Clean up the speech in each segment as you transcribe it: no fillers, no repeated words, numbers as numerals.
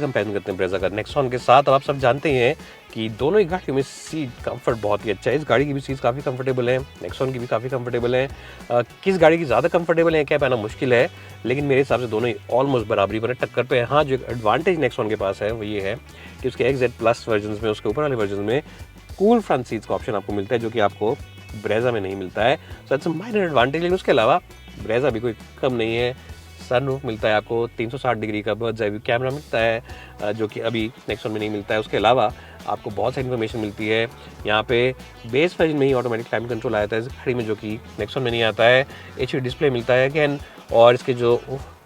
Comparison करते हैं Brezza का नेक्सॉन के साथ। अब आप सब जानते ही हैं कि दोनों ही गाड़ियों में सीट कंफर्ट बहुत ही अच्छा है। इस गाड़ी की भी सीट्स काफ़ी कंफर्टेबल हैं, नेक्सॉन की भी काफ़ी कंफर्टेबल हैं। किस गाड़ी की ज़्यादा कंफर्टेबल है क्या कहना मुश्किल है, लेकिन मेरे हिसाब से दोनों ही ऑलमोस्ट बराबरी पर टक्कर पे है। हाँ, जो एडवांटेज नेक्सॉन के पास है वो ये है कि उसके XZ+ वर्जन में, उसके ऊपर वाले वर्जन में कूल फ्रंट सीट्स का ऑप्शन आपको मिलता है, जो कि आपको ब्रेजा में नहीं मिलता है। So it's a minor advantage, लेकिन उसके अलावा ब्रेजा भी कोई कम नहीं है। सनरूफ मिलता है आपको, 360 डिग्री का बर्ड्स आई व्यू कैमरा मिलता है, जो कि अभी नेक्सॉन में नहीं मिलता है। उसके अलावा आपको बहुत सारी इन्फॉर्मेशन मिलती है यहाँ पे। बेस वर्जन में ही ऑटोमेटिक क्लाइमेट कंट्रोल आया था इस गाड़ी में, जो कि नेक्सॉन में नहीं आता है। HD डिस्प्ले मिलता है अगेन, और इसके जो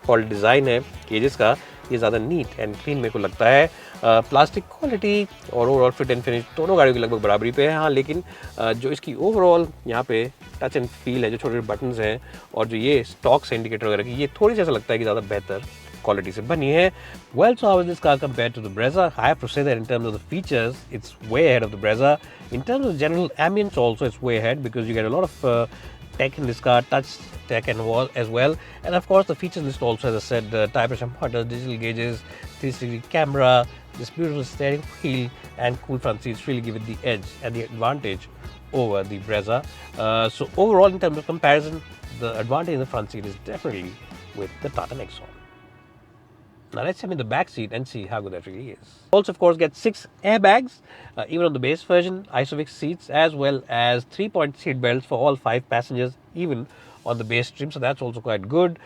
फॉल डिज़ाइन है केजेस का, ये ज़्यादा नीट एंड क्लीन मेरे को लगता है। प्लास्टिक क्वालिटी और ओवरऑल फिट एंड फिनिश दोनों गाड़ियों की लगभग बराबरी पे है। हाँ, लेकिन जो इसकी ओवरऑल यहाँ पे टच एंड फील है, जो छोटे छोटे बटन्स हैं और जो ये स्टॉक्स इंडिकेटर वगैरह की, ये थोड़ी सी ऐसा लगता है कि ज़्यादा बेहतर क्वालिटी से बनी है। Well, so how is this car compared to the Brezza? I have to say that in terms of the features, it's way ahead of the Brezza. In terms of general ambience also, it's way ahead because you get a lot of tech in this car, touch tech and wall as well. And of course, the features list also, as I said, tire pressure monitor, digital gauges, 360 camera, this beautiful steering wheel and cool front seats really give it the edge and the advantage over the Brezza. So overall, in terms of comparison, the advantage in the front seat is definitely with the Tata Nexon. Now let's jump in the back seat and see how good that really is. Also, of course, get 6 airbags, even on the base version, ISOFIX seats, as well as 3-point seat belts for all 5 passengers, even on the base trim. So that's also quite good.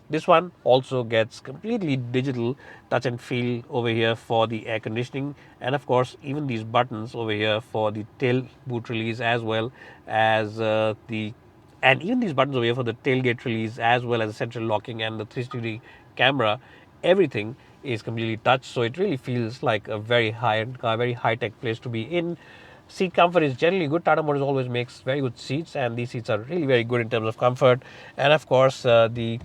This one also gets completely digital touch and feel over here for the air conditioning, and of course, even these buttons over here for the tail boot release, as well as and even these buttons over here for the tailgate release, as well as the central locking and the 360 camera. Everything is completely touch, so it really feels like a very high-end car, very high-tech place to be in. Seat comfort is generally good. Tata Motors always makes very good seats, and these seats are really very good in terms of comfort. And of course, the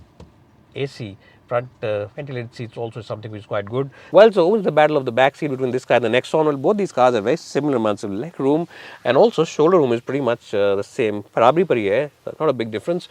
AC front ventilated seats also is something which is quite good. Well, so who's the battle of the back seat between this car and the Nexon? Well, both these cars have very similar amounts of leg room, and also shoulder room is pretty much the same. Parabri par hi hai, not a big difference.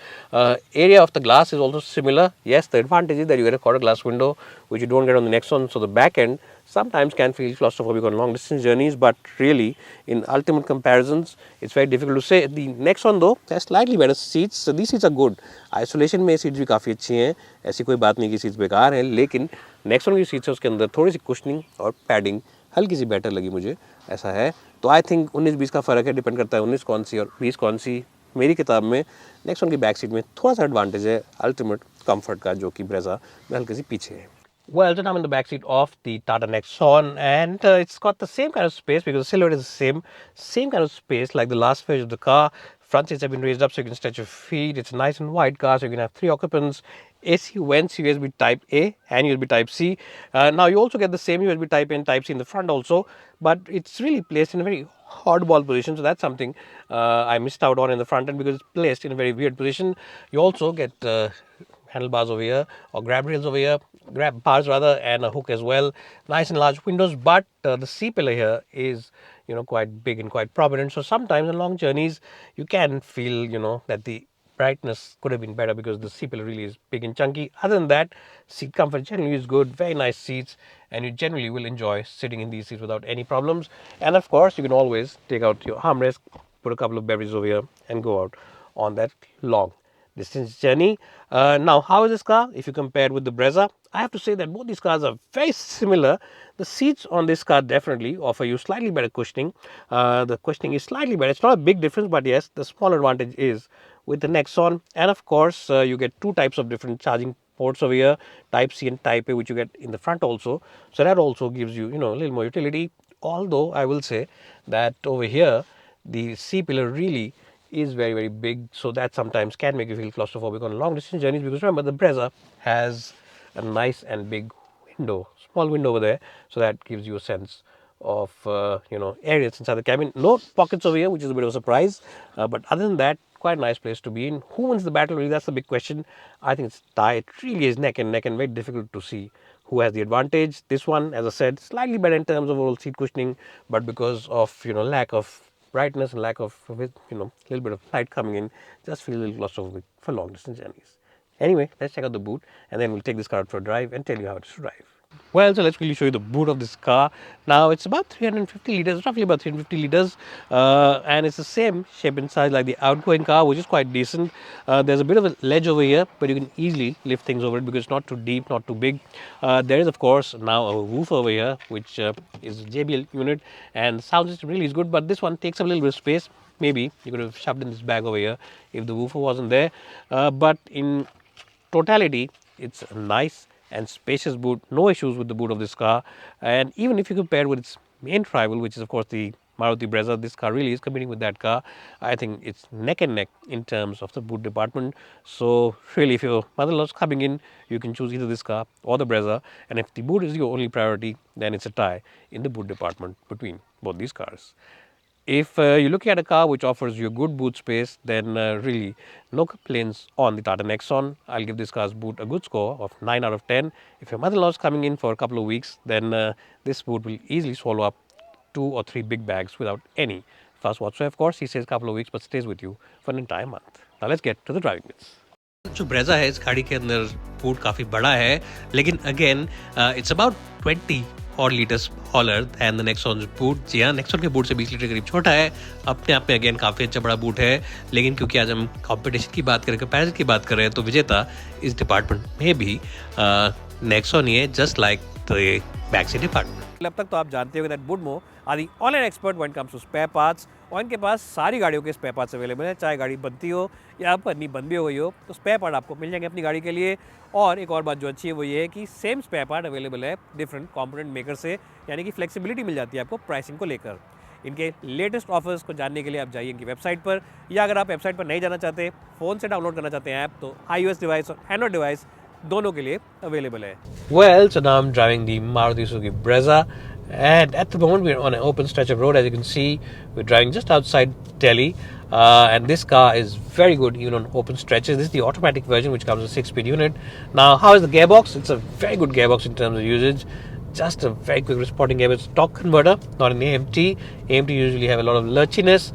Area of the glass is also similar. Yes, the advantage is that you get a quarter glass window, which you don't get on the Nexon. So the back end sometimes can feel claustrophobic on long distance journeys, but really in ultimate comparisons it's very difficult to say. The Nexon though has slightly better seats, so these seats are good. Isolation में seats भी काफ़ी अच्छी हैं, ऐसी कोई बात नहीं कि सीट्स बेकार हैं, लेकिन Nexon की सीट्स है उसके अंदर थोड़ी सी कुशनिंग और पैडिंग हल्की सी बेटर लगी मुझे, ऐसा है। तो आई थिंक 19-20 का फ़र्क है, डिपेंड करता है 19 कौन सी और 20 कौन सी। मेरी किताब में Nexon की बैक सीट में थोड़ा सा एडवांटेज है अल्टीमेट कंफर्ट का, जो कि ब्रेजा में हल्की सी पीछे है। Well, so I'm in the backseat of the Tata Nexon, and it's got the same kind of space because the silhouette is the same kind of space like the last phase of the car. Front seats have been raised up so you can stretch your feet. It's a nice and wide car, so you can have 3 occupants. AC vents, USB Type A and USB Type C. Now you also get the same USB Type A and Type C in the front also, but it's really placed in a very oddball position, so that's something I missed out on in the front end because it's placed in a very weird position. You also get handlebars over here, or grab rails over here, grab bars rather, and a hook as well. Nice and large windows, but the C pillar here is, quite big and quite prominent. So sometimes on long journeys, you can feel, that the brightness could have been better because the C pillar really is big and chunky. Other than that, seat comfort generally is good, very nice seats, and you generally will enjoy sitting in these seats without any problems. And of course, you can always take out your armrest, put a couple of beverages over here, and go out on that long distance journey. Now, how is this car if you compare it with the Brezza? I have to say that both these cars are very similar. The seats on this car definitely offer you slightly better cushioning. The cushioning is slightly better. It's not a big difference, but yes, the small advantage is with the Nexon. And of course, you get 2 types of different charging ports over here, Type C and Type A, which you get in the front also. So that also gives you, a little more utility. Although I will say that over here, the C pillar really is very, very big, so that sometimes can make you feel claustrophobic on long distance journeys, because remember the Brezza has a nice and big window, small window over there, so that gives you a sense of areas inside the cabin. No pockets over here, which is a bit of a surprise, but other than that, quite a nice place to be in. Who wins the battle? Really, that's the big question. I think it's tight. It really is neck and neck, and very difficult to see who has the advantage. This one, as I said, slightly better in terms of overall seat cushioning, but because of lack of brightness and lack of little bit of light coming in, just feel a little claustrophobic for long distance journeys. Anyway, let's check out the boot, and then we'll take this car out for a drive and tell you how it is to drive. Well, so let's quickly show you the boot of this car. Now it's about 350 liters, roughly about 350 liters, and it's the same shape and size like the outgoing car, which is quite decent. There's a bit of a ledge over here, but you can easily lift things over it because it's not too deep, not too big. There is, of course, now a roof over here, which is a JBL unit, and the sound system really is good, but this one takes up a little bit of space. Maybe you could have shoved in this bag over here if the woofer wasn't there, but in totality, it's a nice and spacious boot. No issues with the boot of this car. And even if you compare with its main rival, which is of course the Maruti Brezza, this car really is competing with that car. I think it's neck and neck in terms of the boot department. So really, if your mother-in-law's coming in, you can choose either this car or the Brezza. And if the boot is your only priority, then it's a tie in the boot department between both these cars. If you're looking at a car which offers you a good boot space, then really no complaints on the Tata Nexon. I'll give this car's boot a good score of 9 out of 10. If your mother-in-law is coming in for a couple of weeks, then this boot will easily swallow up 2 or 3 big bags without any fuss whatsoever. Of course, he says a couple of weeks, but stays with you for an entire month. Now let's get to the driving bits. जो Brezza है इस गाड़ी के अंदर boot काफ़ी बड़ा है, लेकिन अगेन इट्स अबाउट 20 और लीटर्स हॉलर दैन द नेक्सॉन बूट. जी हाँ, नेक्सॉन के बूट से 20 लीटर करीब छोटा है. अपने आप में अगेन काफ़ी अच्छा बड़ा बूट है, लेकिन क्योंकि आज हम कंपटीशन की बात करें, कंपैरिजन की बात कर रहे हैं, तो विजेता इस डिपार्टमेंट में भी नेक्सॉन ही है, just like the back seat department. अब तक तो आप जानते हो that Boodmo are the online expert when it comes to spare parts, और इनके पास सारी गाड़ियों के स्पेयर पार्ट्स अवेलेबल हैं. चाहे गाड़ी बनती हो या पन्नी बंद भी हो गई हो, तो स्पेयर पार्ट आपको मिल जाएंगे अपनी गाड़ी के लिए. और एक और बात जो अच्छी है वो ये है कि सेम स्पेयर पार्ट अवेलेबल है डिफरेंट कंपोनेंट मेकर से, यानी कि फ्लेक्सिबिलिटी मिल जाती है आपको प्राइसिंग को लेकर. इनके लेटेस्ट ऑफर्स को जानने के लिए आप जाइए इनकी वेबसाइट पर, या अगर आप वेबसाइट पर नहीं जाना चाहते, फ़ोन से डाउनलोड करना चाहते हैं ऐप, तो iOS डिवाइस और एंड्रॉइड डिवाइस दोनों के लिए अवेलेबल है. Well, so now I'm driving the Maruti Suzuki Brezza, and at the moment we're on an open stretch of road. As you can see, we're driving just outside Delhi, and this car is very good even on open stretches. This is the automatic version, which comes with a 6-speed unit. Now, how is the gearbox? It's a very good gearbox in terms of usage. Just a very quick responding gearbox. Torque converter, not an AMT. AMT usually have a lot of lurchiness.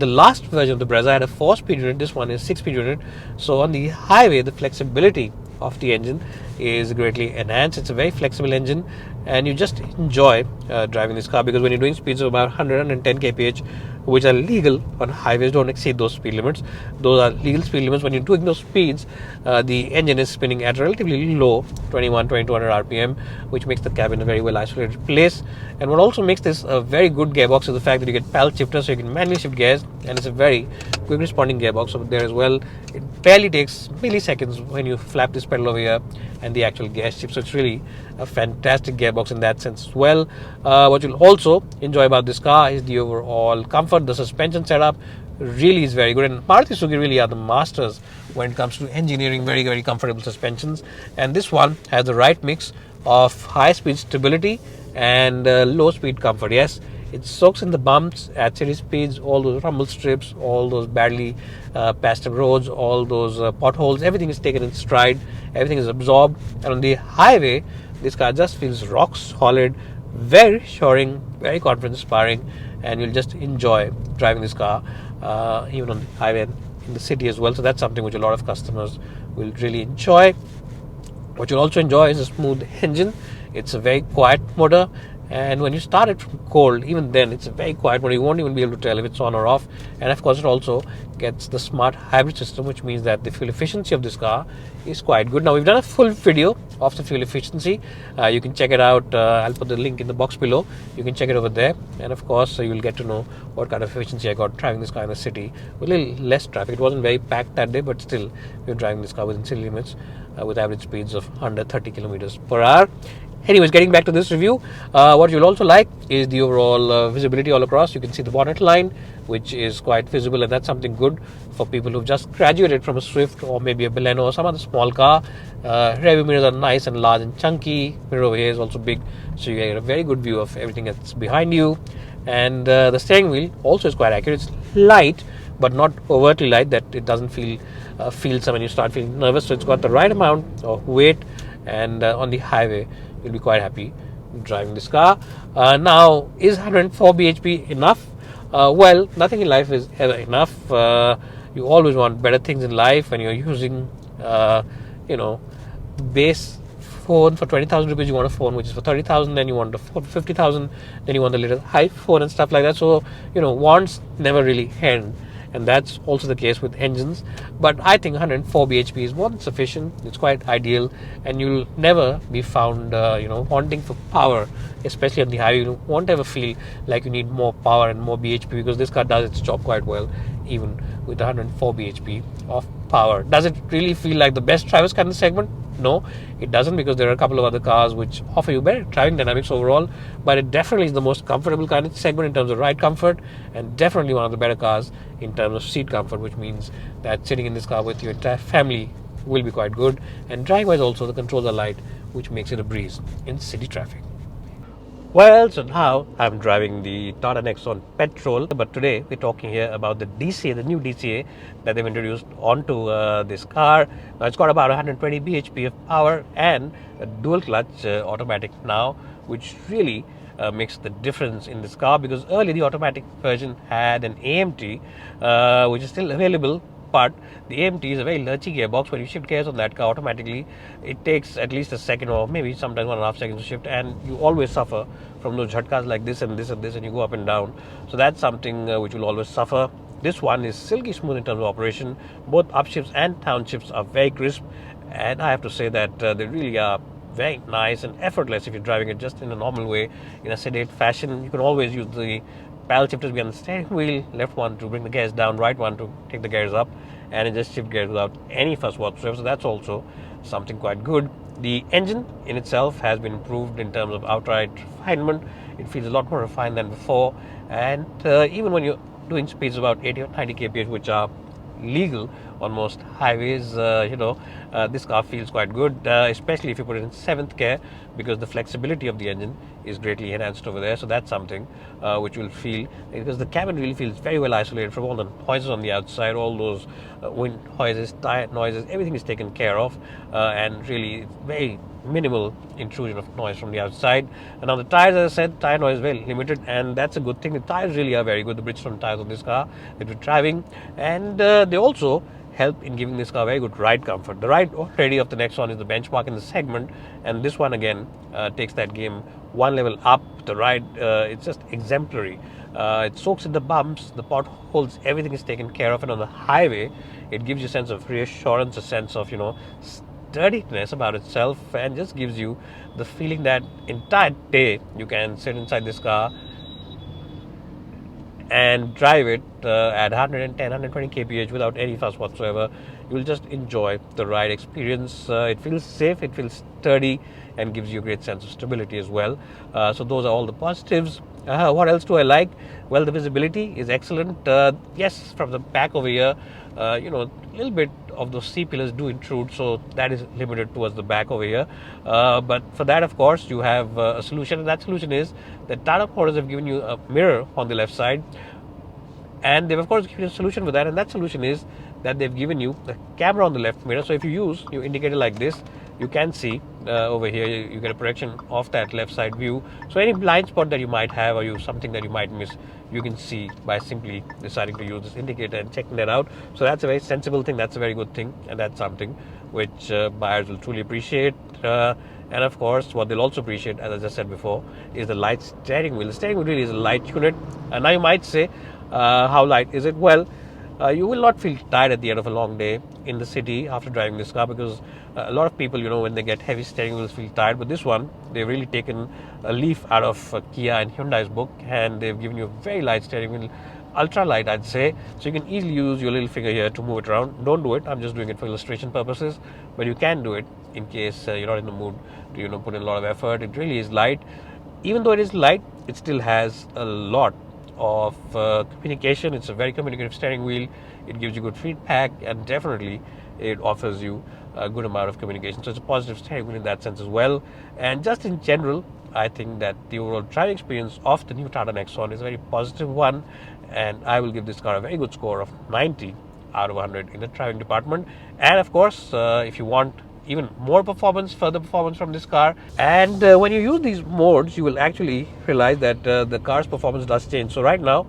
The last version of the Brezza had a 4-speed unit. This one is 6-speed unit. So on the highway, the flexibility of the engine is greatly enhanced. It's a very flexible engine, and you just enjoy driving this car, because when you're doing speeds of about 110 kph, which are legal on highways, don't exceed those speed limits. Those are legal speed limits. When you're doing those speeds, the engine is spinning at a relatively low 2200 rpm, which makes the cabin a very well isolated place. And what also makes this a very good gearbox is the fact that you get paddle shifter, so you can manually shift gears, and it's a very quick responding gearbox over there as well. It barely takes milliseconds when you flap this pedal over here and the actual gear shift. So it's really a fantastic gearbox in that sense as well. What you'll also enjoy about this car is the overall comfort. The suspension setup really is very good, and Maruti Suzuki really are the masters when it comes to engineering very, very comfortable suspensions. And this one has the right mix of high speed stability and low speed comfort. Yes, it soaks in the bumps at city speeds, all those rumble strips, all those badly patched up roads, all those potholes. Everything is taken in stride, everything is absorbed, and on the highway this car just feels rock solid, very reassuring, very confidence inspiring, and you'll just enjoy driving this car even on the highway and in the city as well. So that's something which a lot of customers will really enjoy. What you'll also enjoy is a smooth engine. It's a very quiet motor, and when you start it from cold, even then it's a very quiet motor. You won't even be able to tell if it's on or off. And of course, it also gets the smart hybrid system, which means that the fuel efficiency of this car is quite good. Now, we've done a full video of the fuel efficiency. You can check it out. I'll put the link in the box below. You can check it over there, and of course you'll get to know what kind of efficiency I got driving this car in the city with a little less traffic. It wasn't very packed that day, but still we were driving this car within city limits with average speeds of under 30 kilometers per hour. Anyways, getting back to this review, what you'll also like is the overall visibility all across. You can see the bonnet line, which is quite visible, and that's something good for people who've just graduated from a Swift or maybe a Baleno or some other small car. Rearview mirrors are nice and large and chunky. Mirror over here is also big, so you get a very good view of everything that's behind you. And the steering wheel also is quite accurate. It's light, but not overtly light that it doesn't feel some when you start feeling nervous. So it's got the right amount of weight, and on the highway you'll be quite happy driving this car. Now, is 104 bhp enough? Well, nothing in life is ever enough. You always want better things in life when you're using base phone for 20,000 rupees, you want a phone which is for 30,000, then you want a phone for 50,000, then you want the little iPhone and stuff like that. So, wants never really end. And that's also the case with engines. But I think 104 bhp is more than sufficient. It's quite ideal, and you'll never be found, wanting for power, especially on the highway. You won't ever feel like you need more power and more bhp, because this car does its job quite well, even with 104 bhp of power. Does it really feel like the best drivers car in the segment? No, it doesn't, because there are a couple of other cars which offer you better driving dynamics overall, but it definitely is the most comfortable car in the segment in terms of ride comfort, and definitely one of the better cars in terms of seat comfort, which means that sitting in this car with your entire family will be quite good. And driving wise also, the controls are light, which makes it a breeze in city traffic. Well, so now I'm driving the Tata Nexon petrol, but today we're talking here about the DCA, the new DCA that they've introduced onto this car. Now it's got about 120 bhp of power and a dual clutch automatic now, which really makes the difference in this car, because earlier the automatic version had an AMT, which is still available. But the AMT is a very lurchy gearbox. When you shift gears on that car automatically, it takes at least a second, or maybe sometimes 1.5 seconds to shift, and you always suffer from those jhatkas like this and this and this, and you go up and down. So that's something which will always suffer. This one is silky smooth in terms of operation. Both upshifts and downshifts are very crisp, and I have to say that they really are very nice and effortless if you're driving it just in a normal way, in a sedate fashion. You can always use the paddle shifters behind the steering wheel, left one to bring the gears down, right one to take the gears up, and it just shift gears without any fuss whatsoever. So that's also something quite good. The engine in itself has been improved in terms of outright refinement. It feels a lot more refined than before, and even when you're doing speeds about 80 or 90 kph, which are legal on most highways, this car feels quite good, especially if you put it in 7th gear, because the flexibility of the engine is greatly enhanced over there. So that's something which will feel, because the cabin really feels very well isolated from all the noises on the outside, all those wind noises, tire noises, everything is taken care of, and really very minimal intrusion of noise from the outside. And now the tires, as I said, tire noise is very limited, and that's a good thing. The tires really are very good, the Bridgestone tires on this car that we're driving, and they also help in giving this car very good ride comfort. The ride already of the Nexon is the benchmark in the segment, and this one again takes that game one level up. The ride, it's just exemplary. It soaks in the bumps, the potholes, everything is taken care of, and on the highway it gives you a sense of reassurance, a sense of sturdiness about itself, and just gives you the feeling that entire day you can sit inside this car and drive it at 110, 120 kph without any fuss whatsoever. You'll just enjoy the ride experience. It feels safe, it feels sturdy, and gives you a great sense of stability as well. So those are all the positives. What else do I like? Well, the visibility is excellent. Yes, from the back over here, a little bit of those C-pillars do intrude, so that is limited towards the back over here. But for that, of course, you have a solution, and that solution is that Tata Motors have given you a mirror on the left side, and they've of course given you a solution for that, and that solution is that they've given you the camera on the left mirror. So if you use your indicator like this, you can see over here, you get a projection of that left side view. So any blind spot that you might have, or something that you might miss, you can see by simply deciding to use this indicator and checking that out. So that's a very sensible thing, that's a very good thing, and that's something which buyers will truly appreciate. And of course, what they'll also appreciate, as I just said before, is the light steering wheel. The steering wheel really is a light unit. And now you might say, how light is it? Well, you will not feel tired at the end of a long day in the city after driving this car, because a lot of people, when they get heavy steering wheels, feel tired. But this one, they've really taken a leaf out of Kia and Hyundai's book, and they've given you a very light steering wheel, ultra light, I'd say. So you can easily use your little finger here to move it around. Don't do it, I'm just doing it for illustration purposes, but you can do it in case you're not in the mood to put in a lot of effort. It really is light. Even though it is light, it still has a lot of communication. It's a very communicative steering wheel. It gives you good feedback, and definitely it offers you a good amount of communication. So it's a positive steering wheel in that sense as well. And just in general, I think that the overall driving experience of the new Tata Nexon is a very positive one, and I will give this car a very good score of 90 out of 100 in the driving department. And of course, if you want even more performance, further performance from this car, and when you use these modes, you will actually realize that the car's performance does change. So right now,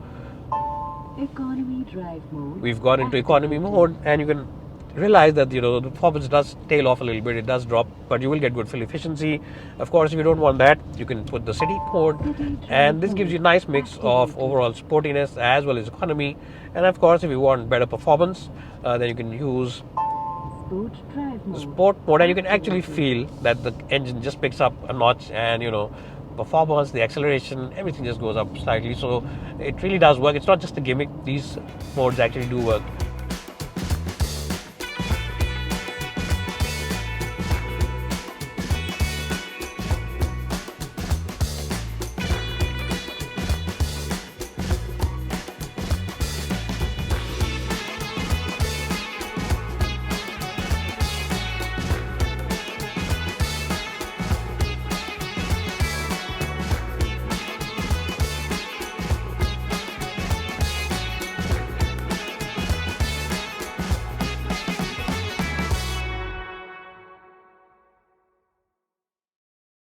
economy drive mode, we've gone into economy mode, and you can realize that the performance does tail off a little bit, it does drop, but you will get good fuel efficiency. Of course, if you don't want that, you can put the city mode, and this gives you a nice mix of overall sportiness as well as economy. And of course, if you want better performance, then you can use the sport mode, and you can actually feel that the engine just picks up a notch, and performance, the acceleration, everything just goes up slightly. So it really does work. It's not just a gimmick. These modes actually do work.